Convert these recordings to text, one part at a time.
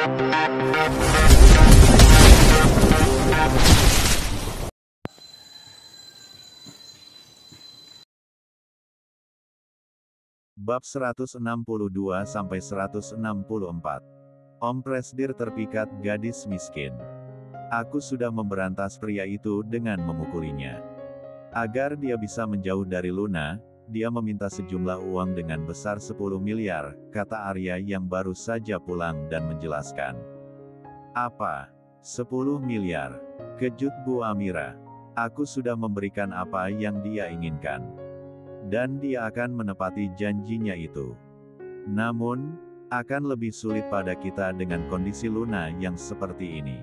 Bab 162-164. Om Presdir terpikat gadis miskin. Aku sudah memberantas pria itu dengan memukulinya. Agar dia bisa menjauh dari Luna, dia meminta sejumlah uang dengan besar 10 miliar, kata Arya yang baru saja pulang dan menjelaskan. Apa? 10 miliar? Kejut Bu Amira. Aku sudah memberikan apa yang dia inginkan. Dan dia akan menepati janjinya itu. Namun, akan lebih sulit pada kita dengan kondisi Luna yang seperti ini.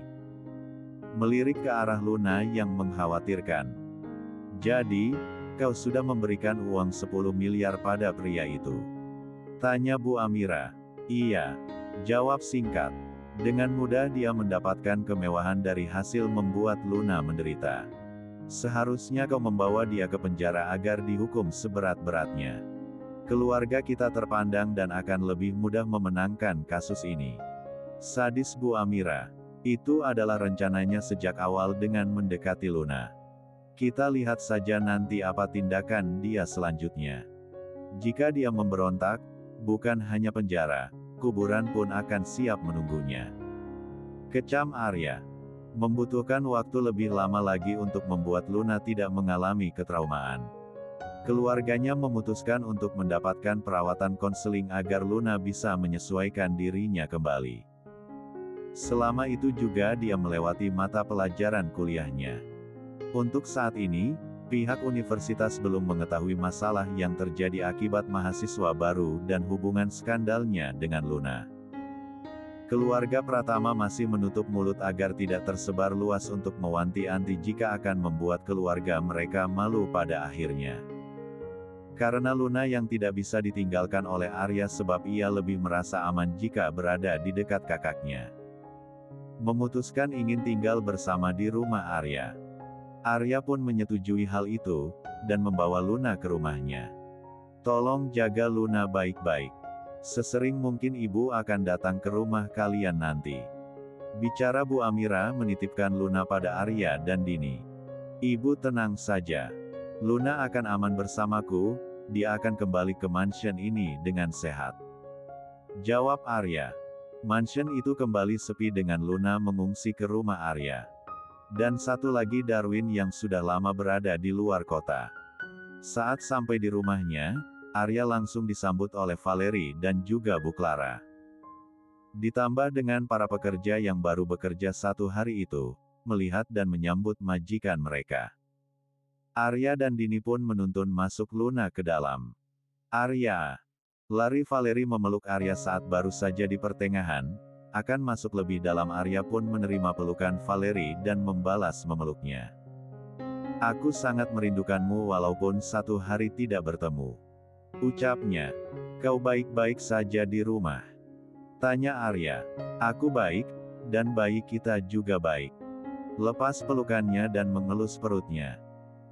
Melirik ke arah Luna yang mengkhawatirkan. Jadi, kau sudah memberikan uang 10 miliar pada pria itu? Tanya Bu Amira. Iya. Jawab singkat. Dengan mudah dia mendapatkan kemewahan dari hasil membuat Luna menderita. Seharusnya kau membawa dia ke penjara agar dihukum seberat-beratnya. Keluarga kita terpandang dan akan lebih mudah memenangkan kasus ini. Sadis Bu Amira. Itu adalah rencananya sejak awal dengan mendekati Luna. Kita lihat saja nanti apa tindakan dia selanjutnya. Jika dia memberontak, bukan hanya penjara, kuburan pun akan siap menunggunya. Kecam Arya. Membutuhkan waktu lebih lama lagi untuk membuat Luna tidak mengalami ketraumaan. Keluarganya memutuskan untuk mendapatkan perawatan konseling agar Luna bisa menyesuaikan dirinya kembali. Selama itu juga dia melewati mata pelajaran kuliahnya. Untuk saat ini, pihak universitas belum mengetahui masalah yang terjadi akibat mahasiswa baru dan hubungan skandalnya dengan Luna. Keluarga Pratama masih menutup mulut agar tidak tersebar luas untuk mewanti-wanti jika akan membuat keluarga mereka malu pada akhirnya. Karena Luna yang tidak bisa ditinggalkan oleh Arya sebab ia lebih merasa aman jika berada di dekat kakaknya. Memutuskan ingin tinggal bersama di rumah Arya. Arya pun menyetujui hal itu, dan membawa Luna ke rumahnya. Tolong jaga Luna baik-baik. Sesering mungkin ibu akan datang ke rumah kalian nanti. Bicara Bu Amira menitipkan Luna pada Arya dan Dini. Ibu tenang saja. Luna akan aman bersamaku, dia akan kembali ke mansion ini dengan sehat. Jawab Arya. Mansion itu kembali sepi dengan Luna mengungsi ke rumah Arya. Dan satu lagi Darwin yang sudah lama berada di luar kota. Saat sampai di rumahnya, Arya langsung disambut oleh Valeri dan juga Bu Clara. Ditambah dengan para pekerja yang baru bekerja satu hari itu, melihat dan menyambut majikan mereka. Arya dan Dini pun menuntun masuk Luna ke dalam. Arya. Lari Valeri memeluk Arya saat baru saja di pertengahan, akan masuk lebih dalam Arya pun menerima pelukan Valeri dan membalas memeluknya. Aku sangat merindukanmu walaupun satu hari tidak bertemu. Ucapnya. Kau baik-baik saja di rumah? Tanya Arya. Aku baik, dan bayi kita juga baik. Lepas pelukannya dan mengelus perutnya.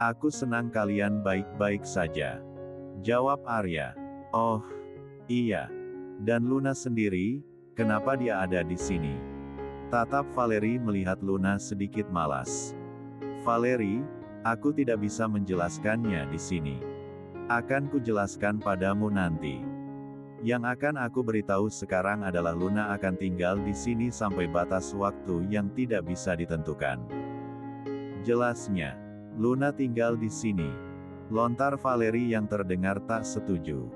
Aku senang kalian baik-baik saja. Jawab Arya. Oh, iya. Dan Luna sendiri, kenapa dia ada di sini? Tatap Valeri melihat Luna sedikit malas. Valeri, aku tidak bisa menjelaskannya di sini. Akan kujelaskan padamu nanti. Yang akan aku beritahu sekarang adalah Luna akan tinggal di sini sampai batas waktu yang tidak bisa ditentukan. Jelasnya. Luna tinggal di sini. Lontar Valeri yang terdengar tak setuju.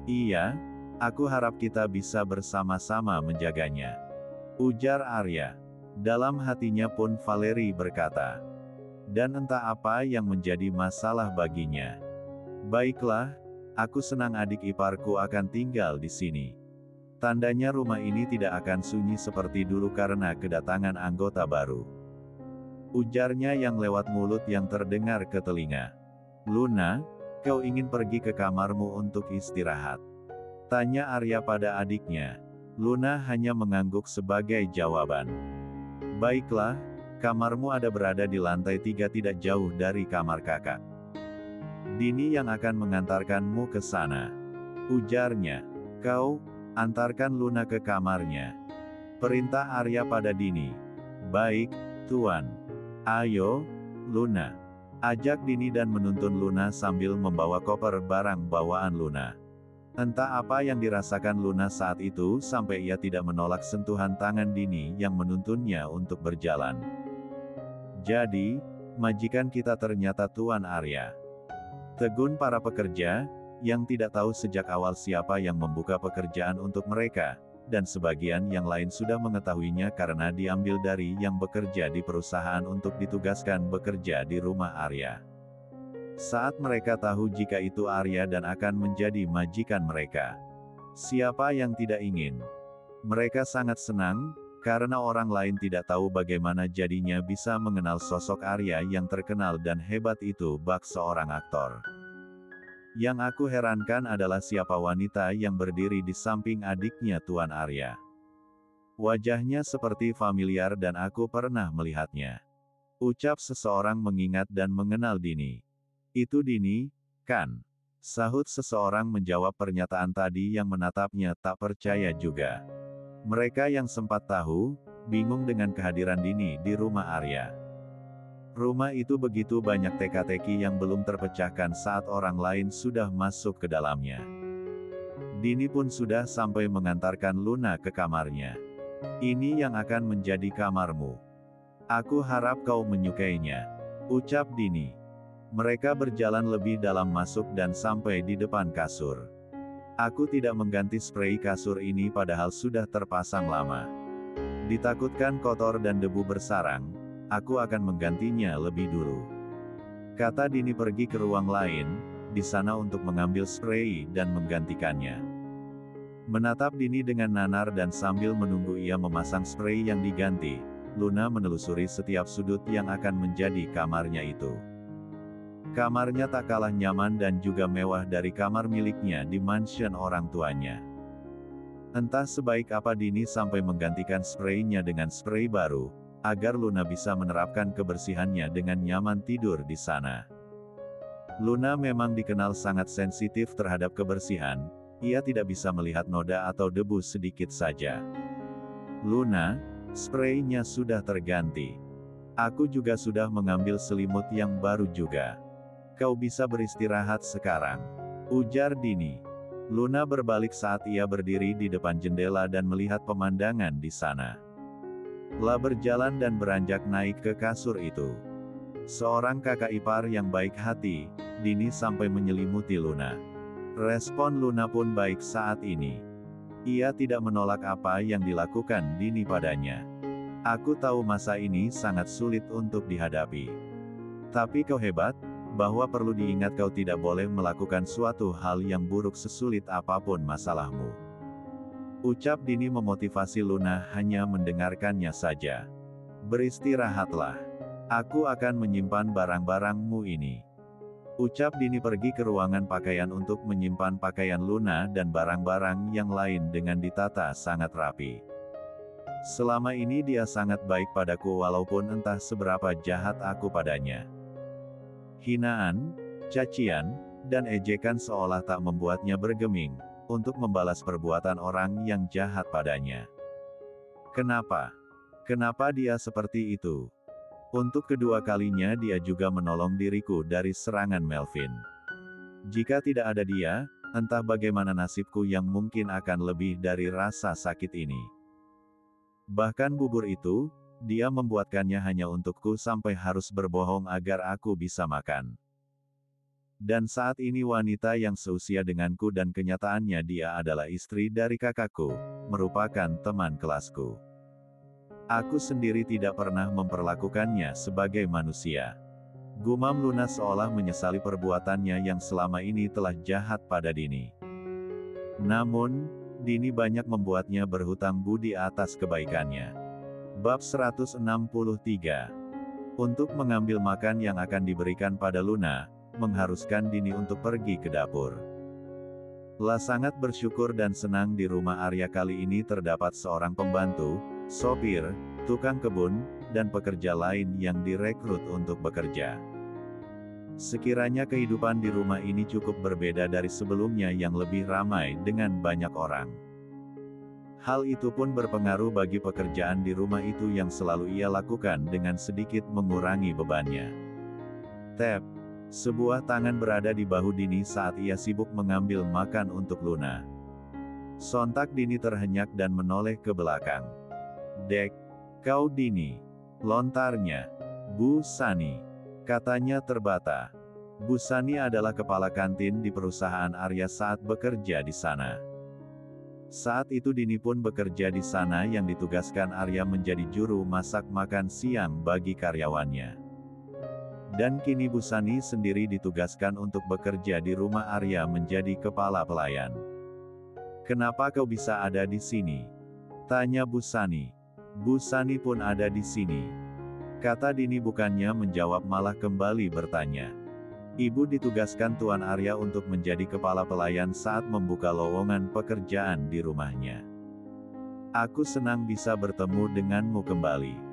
Iya, aku harap kita bisa bersama-sama menjaganya. Ujar Arya. Dalam hatinya pun Valeri berkata. Dan entah apa yang menjadi masalah baginya. Baiklah, aku senang adik iparku akan tinggal di sini. Tandanya rumah ini tidak akan sunyi seperti dulu karena kedatangan anggota baru. Ujarnya yang lewat mulut yang terdengar ke telinga. Luna, kau ingin pergi ke kamarmu untuk istirahat? Tanya Arya pada adiknya. Luna hanya mengangguk sebagai jawaban. Baiklah, kamarmu ada berada di lantai 3 tidak jauh dari kamar kakak. Dini yang akan mengantarkanmu ke sana. Ujarnya. Kau, antarkan Luna ke kamarnya. Perintah Arya pada Dini. Baik, Tuan. Ayo, Luna. Ajak Dini dan menuntun Luna sambil membawa koper barang bawaan Luna. Entah apa yang dirasakan Luna saat itu sampai ia tidak menolak sentuhan tangan Dini yang menuntunnya untuk berjalan. Jadi, majikan kita ternyata Tuan Arya. Tegun para pekerja, yang tidak tahu sejak awal siapa yang membuka pekerjaan untuk mereka, dan sebagian yang lain sudah mengetahuinya karena diambil dari yang bekerja di perusahaan untuk ditugaskan bekerja di rumah Arya. Saat mereka tahu jika itu Arya dan akan menjadi majikan mereka. Siapa yang tidak ingin? Mereka sangat senang, karena orang lain tidak tahu bagaimana jadinya bisa mengenal sosok Arya yang terkenal dan hebat itu bak seorang aktor. Yang aku herankan adalah siapa wanita yang berdiri di samping adiknya Tuan Arya. Wajahnya seperti familiar dan aku pernah melihatnya. Ucap seseorang mengingat dan mengenal Dini. Itu Dini, kan? Sahut seseorang menjawab pernyataan tadi yang menatapnya tak percaya juga. Mereka yang sempat tahu, bingung dengan kehadiran Dini di rumah Arya. Rumah itu begitu banyak teka-teki yang belum terpecahkan saat orang lain sudah masuk ke dalamnya. Dini pun sudah sampai mengantarkan Luna ke kamarnya. Ini yang akan menjadi kamarmu. Aku harap kau menyukainya. Ucap Dini. Mereka berjalan lebih dalam masuk dan sampai di depan kasur. Aku tidak mengganti spray kasur ini padahal sudah terpasang lama. Ditakutkan kotor dan debu bersarang, aku akan menggantinya lebih dulu. Kata Dini pergi ke ruang lain, di sana untuk mengambil spray dan menggantikannya. Menatap Dini dengan nanar dan sambil menunggu ia memasang spray yang diganti, Luna menelusuri setiap sudut yang akan menjadi kamarnya itu. Kamarnya tak kalah nyaman dan juga mewah dari kamar miliknya di mansion orang tuanya. Entah sebaik apa Dini sampai menggantikan spraynya dengan spray baru, agar Luna bisa menerapkan kebersihannya dengan nyaman tidur di sana. Luna memang dikenal sangat sensitif terhadap kebersihan, ia tidak bisa melihat noda atau debu sedikit saja. Luna, spraynya sudah terganti. Aku juga sudah mengambil selimut yang baru juga. Kau bisa beristirahat sekarang, ujar Dini. Luna berbalik saat ia berdiri di depan jendela dan melihat pemandangan di sana. Lah berjalan dan beranjak naik ke kasur itu. Seorang kakak ipar yang baik hati, Dini sampai menyelimuti Luna. Respon Luna pun baik saat ini. Ia tidak menolak apa yang dilakukan Dini padanya. Aku tahu masa ini sangat sulit untuk dihadapi. Tapi kau hebat, bahwa perlu diingat kau tidak boleh melakukan suatu hal yang buruk sesulit apapun masalahmu. Ucap Dini memotivasi Luna hanya mendengarkannya saja. Beristirahatlah. Aku akan menyimpan barang-barangmu ini. Ucap Dini pergi ke ruangan pakaian untuk menyimpan pakaian Luna dan barang-barang yang lain dengan ditata sangat rapi. Selama ini dia sangat baik padaku walaupun entah seberapa jahat aku padanya. Hinaan, cacian, dan ejekan seolah tak membuatnya bergeming, untuk membalas perbuatan orang yang jahat padanya. Kenapa? Kenapa dia seperti itu? Untuk kedua kalinya dia juga menolong diriku dari serangan Melvin. Jika tidak ada dia, entah bagaimana nasibku yang mungkin akan lebih dari rasa sakit ini. Bahkan bubur itu, dia membuatkannya hanya untukku sampai harus berbohong agar aku bisa makan. Dan saat ini wanita yang seusia denganku dan kenyataannya dia adalah istri dari kakakku, merupakan teman kelasku. Aku sendiri tidak pernah memperlakukannya sebagai manusia. Gumam Luna seolah menyesali perbuatannya yang selama ini telah jahat pada Dini. Namun, Dini banyak membuatnya berhutang budi atas kebaikannya. Bab 163. Untuk mengambil makan yang akan diberikan pada Luna, mengharuskan Dini untuk pergi ke dapur. Lah sangat bersyukur dan senang di rumah Arya kali ini terdapat seorang pembantu, sopir, tukang kebun, dan pekerja lain yang direkrut untuk bekerja. Sekiranya kehidupan di rumah ini cukup berbeda dari sebelumnya yang lebih ramai dengan banyak orang. Hal itu pun berpengaruh bagi pekerjaan di rumah itu yang selalu ia lakukan dengan sedikit mengurangi bebannya. Tap. Sebuah tangan berada di bahu Dini saat ia sibuk mengambil makan untuk Luna. Sontak Dini terhenyak dan menoleh ke belakang. "Dek, kau Dini," lontarnya. "Bu Sani," katanya terbata. Bu Sani adalah kepala kantin di perusahaan Arya saat bekerja di sana. Saat itu Dini pun bekerja di sana yang ditugaskan Arya menjadi juru masak makan siang bagi karyawannya. Dan kini Bu Sani sendiri ditugaskan untuk bekerja di rumah Arya menjadi kepala pelayan. "Kenapa kau bisa ada di sini?" tanya Bu Sani. "Bu Sani pun ada di sini," kata Dini bukannya menjawab malah kembali bertanya. "Ibu ditugaskan Tuan Arya untuk menjadi kepala pelayan saat membuka lowongan pekerjaan di rumahnya. Aku senang bisa bertemu denganmu kembali.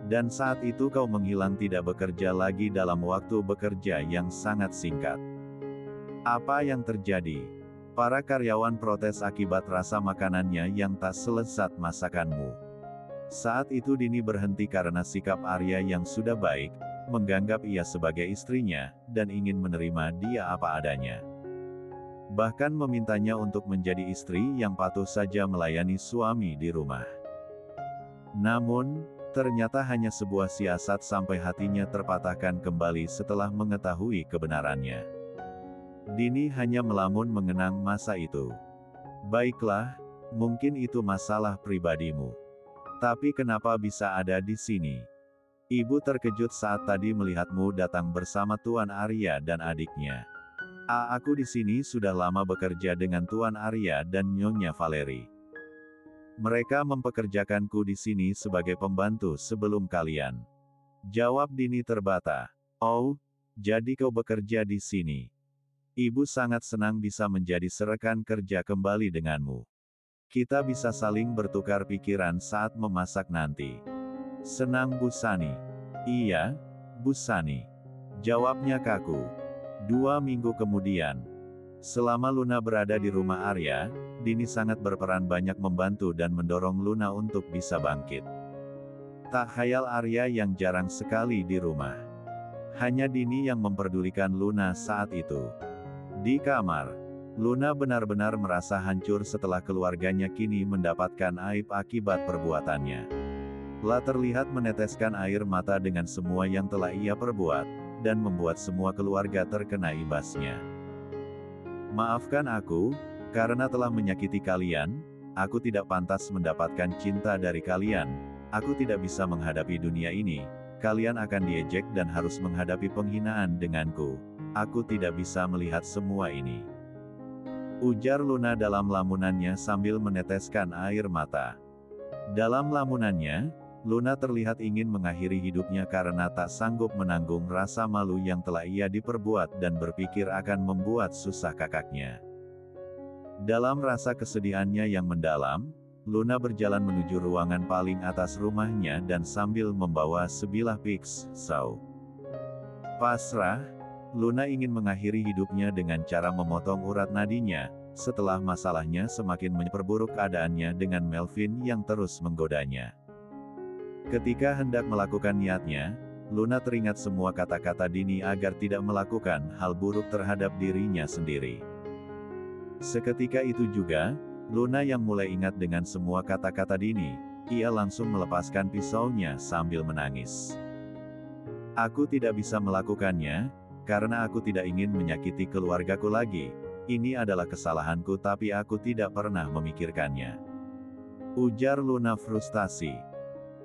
Dan saat itu kau menghilang tidak bekerja lagi dalam waktu bekerja yang sangat singkat. Apa yang terjadi?" "Para karyawan protes akibat rasa makanannya yang tak selezat masakanmu." Saat itu Dini berhenti karena sikap Arya yang sudah baik, menganggap ia sebagai istrinya, dan ingin menerima dia apa adanya. Bahkan memintanya untuk menjadi istri yang patuh saja melayani suami di rumah. Namun, ternyata hanya sebuah siasat sampai hatinya terpatahkan kembali setelah mengetahui kebenarannya. Dini hanya melamun mengenang masa itu. "Baiklah, mungkin itu masalah pribadimu. Tapi kenapa bisa ada di sini? Ibu terkejut saat tadi melihatmu datang bersama Tuan Arya dan adiknya." Aku di sini sudah lama bekerja dengan Tuan Arya dan Nyonya Valeri. Mereka mempekerjakanku di sini sebagai pembantu sebelum kalian," jawab Dini terbata. "Oh, jadi kau bekerja di sini. Ibu sangat senang bisa menjadi rekan kerja kembali denganmu. Kita bisa saling bertukar pikiran saat memasak nanti." "Senang Bu Sani." "Iya, Bu Sani," jawabnya kaku. 2 minggu kemudian, selama Luna berada di rumah Arya, Dini sangat berperan banyak membantu dan mendorong Luna untuk bisa bangkit. Tak khayal Arya yang jarang sekali di rumah. Hanya Dini yang memperdulikan Luna saat itu. Di kamar, Luna benar-benar merasa hancur setelah keluarganya kini mendapatkan aib akibat perbuatannya. La terlihat meneteskan air mata dengan semua yang telah ia perbuat, dan membuat semua keluarga terkena imbasnya. "Maafkan aku, karena telah menyakiti kalian. Aku tidak pantas mendapatkan cinta dari kalian. Aku tidak bisa menghadapi dunia ini. Kalian akan diejek dan harus menghadapi penghinaan denganku. Aku tidak bisa melihat semua ini," ujar Luna dalam lamunannya sambil meneteskan air mata. Dalam lamunannya, Luna terlihat ingin mengakhiri hidupnya karena tak sanggup menanggung rasa malu yang telah ia diperbuat dan berpikir akan membuat susah kakaknya. Dalam rasa kesedihannya yang mendalam, Luna berjalan menuju ruangan paling atas rumahnya dan sambil membawa sebilah pisau. Pasrah, Luna ingin mengakhiri hidupnya dengan cara memotong urat nadinya, setelah masalahnya semakin memperburuk keadaannya dengan Melvin yang terus menggodanya. Ketika hendak melakukan niatnya, Luna teringat semua kata-kata Dini agar tidak melakukan hal buruk terhadap dirinya sendiri. Seketika itu juga, Luna yang mulai ingat dengan semua kata-kata Dini, ia langsung melepaskan pisaunya sambil menangis. "Aku tidak bisa melakukannya, karena aku tidak ingin menyakiti keluargaku lagi. Ini adalah kesalahanku tapi aku tidak pernah memikirkannya," ujar Luna frustasi.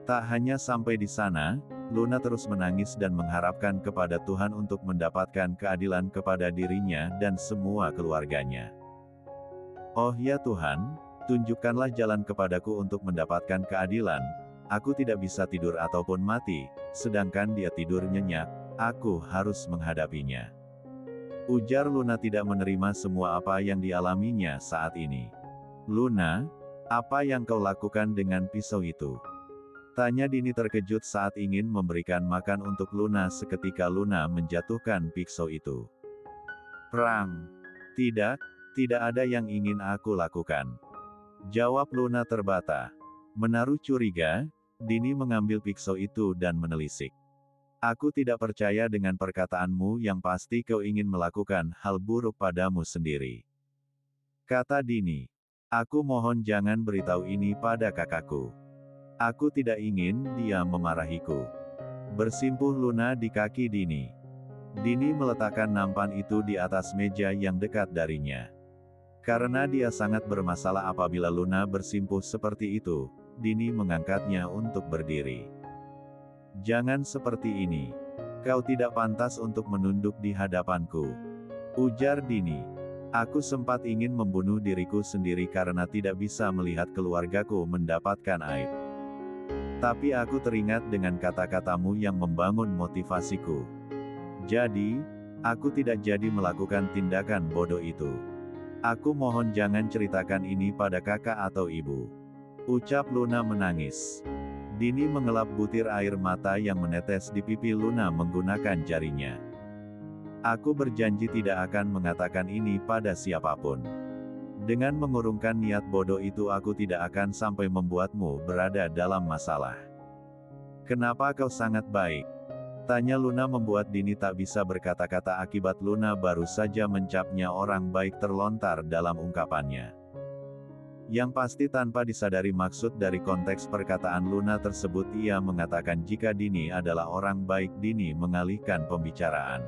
Tak hanya sampai di sana, Luna terus menangis dan mengharapkan kepada Tuhan untuk mendapatkan keadilan kepada dirinya dan semua keluarganya. "Oh ya Tuhan, tunjukkanlah jalan kepadaku untuk mendapatkan keadilan. Aku tidak bisa tidur ataupun mati, sedangkan dia tidur nyenyak, aku harus menghadapinya," ujar Luna tidak menerima semua apa yang dialaminya saat ini. "Luna, apa yang kau lakukan dengan pisau itu?" tanya Dini terkejut saat ingin memberikan makan untuk Luna seketika Luna menjatuhkan pisau itu. "Perang. Tidak ada yang ingin aku lakukan. Jawab Luna terbata. Menaruh curiga, Dini mengambil pisau itu dan menelisik. Aku tidak percaya dengan perkataanmu yang pasti kau ingin melakukan hal buruk padamu sendiri. Kata Dini. Aku mohon jangan beritahu ini pada kakakku. Aku tidak ingin dia memarahiku. Bersimpuh Luna di kaki Dini. Dini meletakkan nampan itu di atas meja yang dekat darinya. Karena dia sangat bermasalah apabila Luna bersimpuh seperti itu, Dini mengangkatnya untuk berdiri. Jangan seperti ini. Kau tidak pantas untuk menunduk di hadapanku. Ujar Dini. Aku sempat ingin membunuh diriku sendiri karena tidak bisa melihat keluargaku mendapatkan aib. Tapi aku teringat dengan kata-katamu yang membangun motivasiku. Jadi, aku tidak jadi melakukan tindakan bodoh itu. Aku mohon jangan ceritakan ini pada kakak atau ibu. Ucap Luna menangis. Dini mengelap butir air mata yang menetes di pipi Luna menggunakan jarinya. Aku berjanji tidak akan mengatakan ini pada siapapun. Dengan mengurungkan niat bodoh itu aku tidak akan sampai membuatmu berada dalam masalah. Kenapa kau sangat baik? Tanya Luna membuat Dini tak bisa berkata-kata akibat Luna baru saja mencapnya orang baik terlontar dalam ungkapannya. Yang pasti tanpa disadari maksud dari konteks perkataan Luna tersebut ia mengatakan jika Dini adalah orang baik. Dini mengalihkan pembicaraan.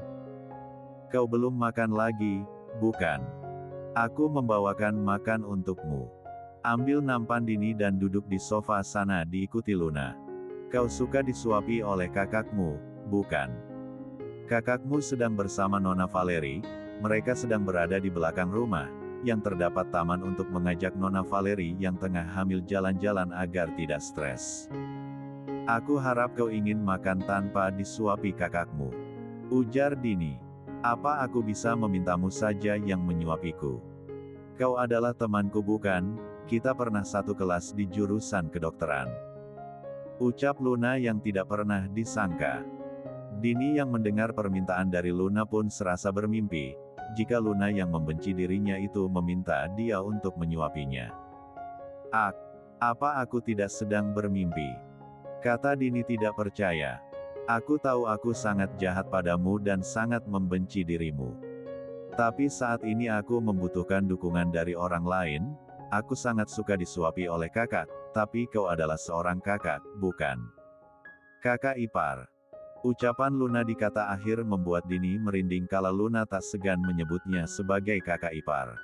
Kau belum makan lagi, bukan? Aku membawakan makan untukmu. Ambil nampan Dini dan duduk di sofa sana diikuti Luna. Kau suka disuapi oleh kakakmu, bukan? Kakakmu sedang bersama Nona Valeri, mereka sedang berada di belakang rumah, yang terdapat taman untuk mengajak Nona Valeri yang tengah hamil jalan-jalan agar tidak stres. Aku harap kau ingin makan tanpa disuapi kakakmu. Ujar Dini. Apa aku bisa memintamu saja yang menyuapiku? Kau adalah temanku bukan? Kita pernah satu kelas di jurusan kedokteran. Ucap Luna yang tidak pernah disangka. Dini yang mendengar permintaan dari Luna pun serasa bermimpi, jika Luna yang membenci dirinya itu meminta dia untuk menyuapinya. Apa aku tidak sedang bermimpi? Kata Dini tidak percaya. Aku tahu aku sangat jahat padamu dan sangat membenci dirimu. Tapi saat ini aku membutuhkan dukungan dari orang lain. Aku sangat suka disuapi oleh kakak, tapi kau adalah seorang kakak, bukan? Kakak ipar. Ucapan Luna di kata akhir membuat Dini merinding kala Luna tak segan menyebutnya sebagai kakak ipar.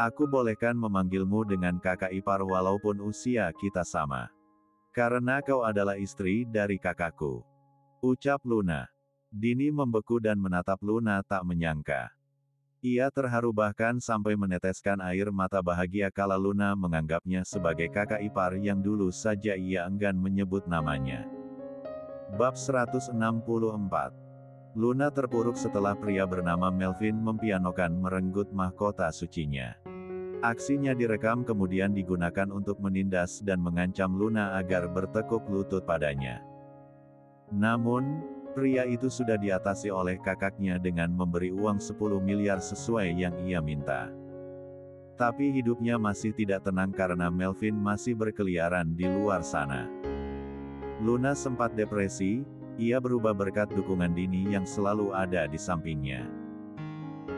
Aku bolehkan memanggilmu dengan kakak ipar walaupun usia kita sama. Karena kau adalah istri dari kakakku. Ucap Luna. Dini membeku dan menatap Luna tak menyangka. Ia terharu bahkan sampai meneteskan air mata bahagia kala Luna menganggapnya sebagai kakak ipar yang dulu saja ia enggan menyebut namanya. Bab 164. Luna terpuruk setelah pria bernama Melvin mempianokan merenggut mahkota sucinya. Aksinya direkam kemudian digunakan untuk menindas dan mengancam Luna agar bertekuk lutut padanya. Namun, pria itu sudah diatasi oleh kakaknya dengan memberi uang 10 miliar sesuai yang ia minta. Tapi hidupnya masih tidak tenang karena Melvin masih berkeliaran di luar sana. Luna sempat depresi, ia berubah berkat dukungan Dini yang selalu ada di sampingnya.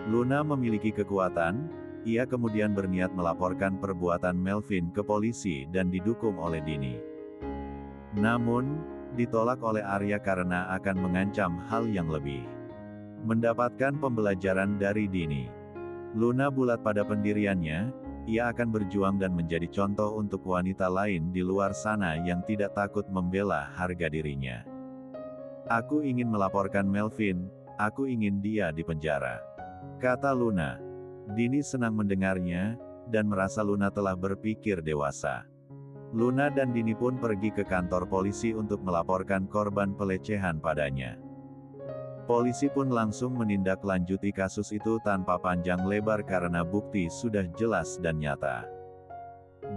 Luna memiliki kekuatan, ia kemudian berniat melaporkan perbuatan Melvin ke polisi dan didukung oleh Dini. Namun, ditolak oleh Arya karena akan mengancam hal yang lebih. Mendapatkan pembelajaran dari Dini. Luna bulat pada pendiriannya, ia akan berjuang dan menjadi contoh untuk wanita lain di luar sana yang tidak takut membela harga dirinya. Aku ingin melaporkan Melvin, aku ingin dia dipenjara. Kata Luna. Dini senang mendengarnya, dan merasa Luna telah berpikir dewasa. Luna dan Dini pun pergi ke kantor polisi untuk melaporkan korban pelecehan padanya. Polisi pun langsung menindaklanjuti kasus itu tanpa panjang lebar karena bukti sudah jelas dan nyata.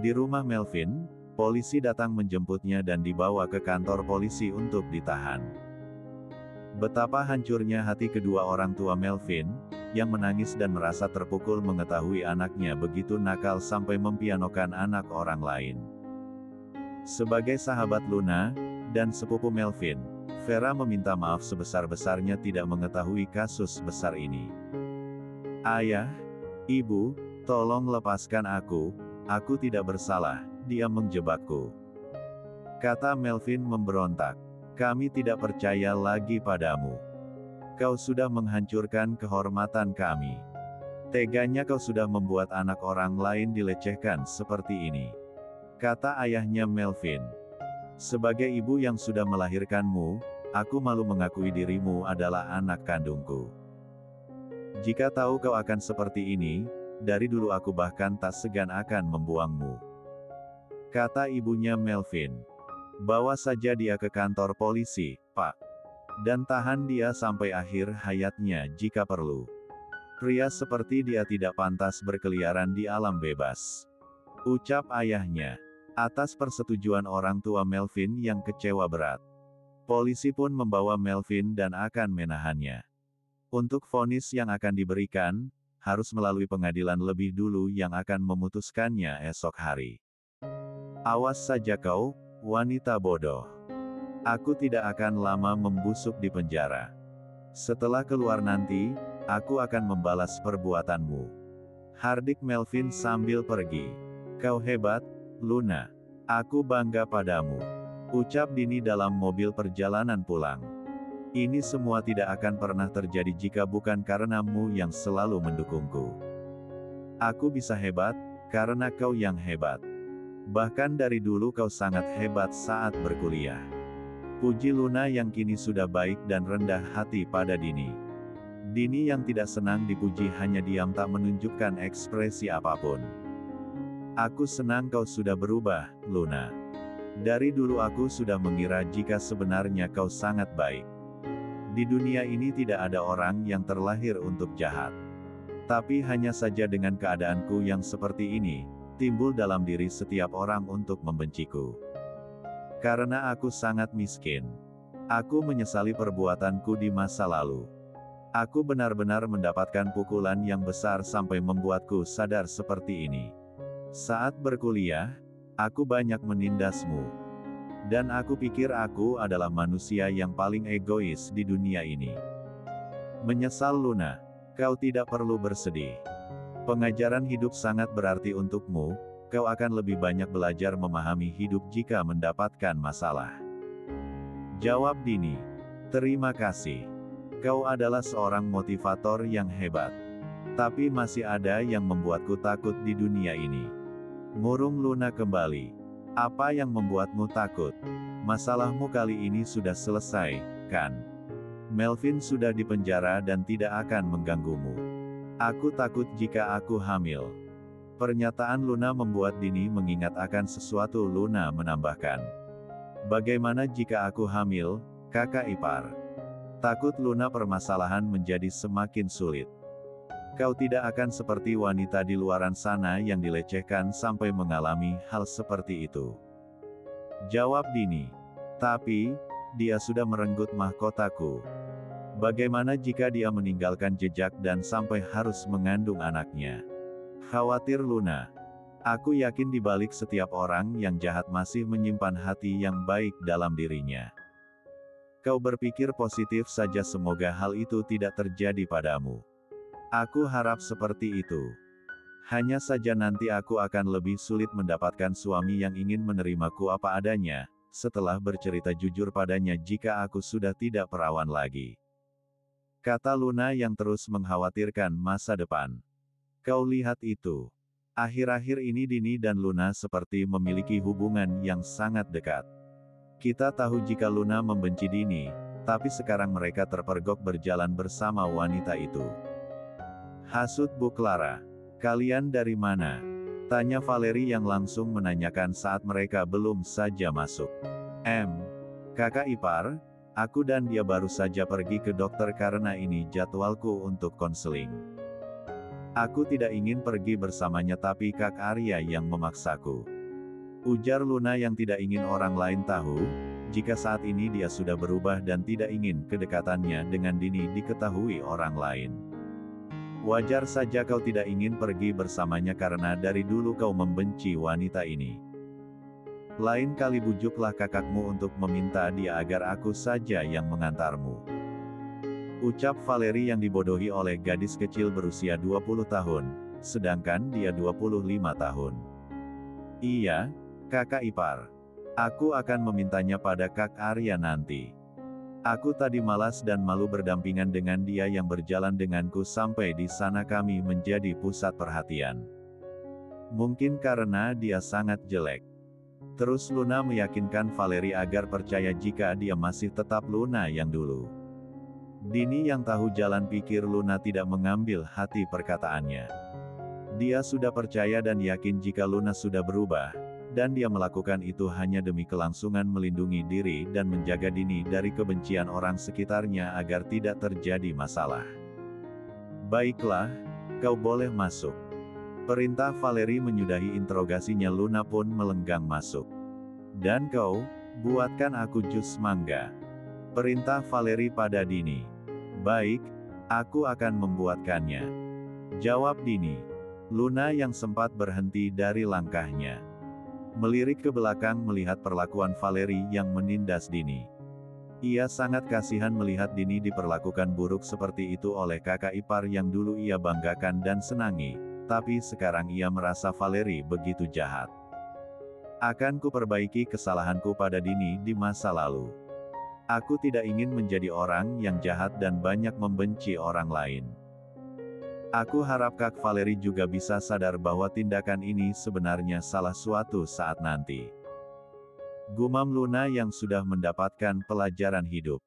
Di rumah Melvin, polisi datang menjemputnya dan dibawa ke kantor polisi untuk ditahan. Betapa hancurnya hati kedua orang tua Melvin, yang menangis dan merasa terpukul mengetahui anaknya begitu nakal sampai mempianokan anak orang lain. Sebagai sahabat Luna, dan sepupu Melvin, Vera meminta maaf sebesar-besarnya tidak mengetahui kasus besar ini. Ayah, Ibu, tolong lepaskan aku tidak bersalah, dia menjebakku. Kata Melvin memberontak. Kami tidak percaya lagi padamu. Kau sudah menghancurkan kehormatan kami. Teganya kau sudah membuat anak orang lain dilecehkan seperti ini. Kata ayahnya Melvin. Sebagai ibu yang sudah melahirkanmu, aku malu mengakui dirimu adalah anak kandungku. Jika tahu kau akan seperti ini, dari dulu aku bahkan tak segan akan membuangmu. Kata ibunya Melvin. Bawa saja dia ke kantor polisi, Pak. Dan tahan dia sampai akhir hayatnya jika perlu. Pria seperti dia tidak pantas berkeliaran di alam bebas. Ucap ayahnya. Atas persetujuan orang tua Melvin yang kecewa berat. Polisi pun membawa Melvin dan akan menahannya. Untuk vonis yang akan diberikan, harus melalui pengadilan lebih dulu yang akan memutuskannya esok hari. Awas saja kau, wanita bodoh. Aku tidak akan lama membusuk di penjara. Setelah keluar nanti, aku akan membalas perbuatanmu. Hardik Melvin sambil pergi. Kau hebat, Luna. Aku bangga padamu. Ucap Dini dalam mobil perjalanan pulang. Ini semua tidak akan pernah terjadi jika bukan karenamu yang selalu mendukungku. Aku bisa hebat, karena kau yang hebat. Bahkan dari dulu kau sangat hebat saat berkuliah. Puji Luna yang kini sudah baik dan rendah hati pada Dini. Dini yang tidak senang dipuji hanya diam tak menunjukkan ekspresi apapun. Aku senang kau sudah berubah, Luna. Dari dulu aku sudah mengira jika sebenarnya kau sangat baik. Di dunia ini tidak ada orang yang terlahir untuk jahat. Tapi hanya saja dengan keadaanku yang seperti ini, timbul dalam diri setiap orang untuk membenciku. Karena aku sangat miskin. Aku menyesali perbuatanku di masa lalu. Aku benar-benar mendapatkan pukulan yang besar sampai membuatku sadar seperti ini. Saat berkuliah, aku banyak menindasmu. Dan aku pikir aku adalah manusia yang paling egois di dunia ini. Menyesal Luna. Kau tidak perlu bersedih. Pengajaran hidup sangat berarti untukmu. Kau akan lebih banyak belajar memahami hidup jika mendapatkan masalah. Jawab Dini. Terima kasih. Kau adalah seorang motivator yang hebat. Tapi masih ada yang membuatku takut di dunia ini. Murung Luna kembali. Apa yang membuatmu takut? Masalahmu kali ini sudah selesai, kan? Melvin sudah dipenjara dan tidak akan mengganggumu. Aku takut jika aku hamil. Pernyataan Luna membuat Dini mengingat akan sesuatu. Luna menambahkan. Bagaimana jika aku hamil, kakak ipar? Takut Luna permasalahan menjadi semakin sulit. Kau tidak akan seperti wanita di luaran sana yang dilecehkan sampai mengalami hal seperti itu. Jawab Dini. Tapi, dia sudah merenggut mahkotaku. Bagaimana jika dia meninggalkan jejak dan sampai harus mengandung anaknya? Khawatir Luna. Aku yakin di balik setiap orang yang jahat masih menyimpan hati yang baik dalam dirinya. Kau berpikir positif saja, semoga hal itu tidak terjadi padamu. Aku harap seperti itu. Hanya saja nanti aku akan lebih sulit mendapatkan suami yang ingin menerimaku apa adanya, setelah bercerita jujur padanya jika aku sudah tidak perawan lagi. Kata Luna yang terus mengkhawatirkan masa depan. Kau lihat itu. Akhir-akhir ini Dini dan Luna seperti memiliki hubungan yang sangat dekat. Kita tahu jika Luna membenci Dini, tapi sekarang mereka terpergok berjalan bersama wanita itu. Hasut Bu Clara. Kalian dari mana? Tanya Valeri yang langsung menanyakan saat mereka belum saja masuk. Kakak ipar, aku dan dia baru saja pergi ke dokter karena ini jadwalku untuk konseling. Aku tidak ingin pergi bersamanya tapi Kak Arya yang memaksaku. Ujar Luna yang tidak ingin orang lain tahu, jika saat ini dia sudah berubah dan tidak ingin kedekatannya dengan Dini diketahui orang lain. Wajar saja kau tidak ingin pergi bersamanya karena dari dulu kau membenci wanita ini. Lain kali bujuklah kakakmu untuk meminta dia agar aku saja yang mengantarmu. Ucap Valeri yang dibodohi oleh gadis kecil berusia 20 tahun, sedangkan dia 25 tahun. Iya, kakak ipar. Aku akan memintanya pada Kak Arya nanti. Aku tadi malas dan malu berdampingan dengan dia yang berjalan denganku sampai di sana kami menjadi pusat perhatian. Mungkin karena dia sangat jelek. Terus Luna meyakinkan Valeri agar percaya jika dia masih tetap Luna yang dulu. Dini yang tahu jalan pikir Luna tidak mengambil hati perkataannya. Dia sudah percaya dan yakin jika Luna sudah berubah, dan dia melakukan itu hanya demi kelangsungan melindungi diri dan menjaga Dini dari kebencian orang sekitarnya agar tidak terjadi masalah. Baiklah, kau boleh masuk. Perintah Valeri menyudahi interogasinya. Luna pun melenggang masuk. Dan kau, buatkan aku jus mangga. Perintah Valeri pada Dini. Baik, aku akan membuatkannya. Jawab Dini. Luna yang sempat berhenti dari langkahnya. Melirik ke belakang melihat perlakuan Valeri yang menindas Dini. Ia sangat kasihan melihat Dini diperlakukan buruk seperti itu oleh kakak ipar yang dulu ia banggakan dan senangi. Tapi sekarang ia merasa Valeri begitu jahat. Akan kuperbaiki kesalahanku pada Dini di masa lalu. Aku tidak ingin menjadi orang yang jahat dan banyak membenci orang lain. Aku harap Kak Valeri juga bisa sadar bahwa tindakan ini sebenarnya salah suatu saat nanti. Gumam Luna yang sudah mendapatkan pelajaran hidup.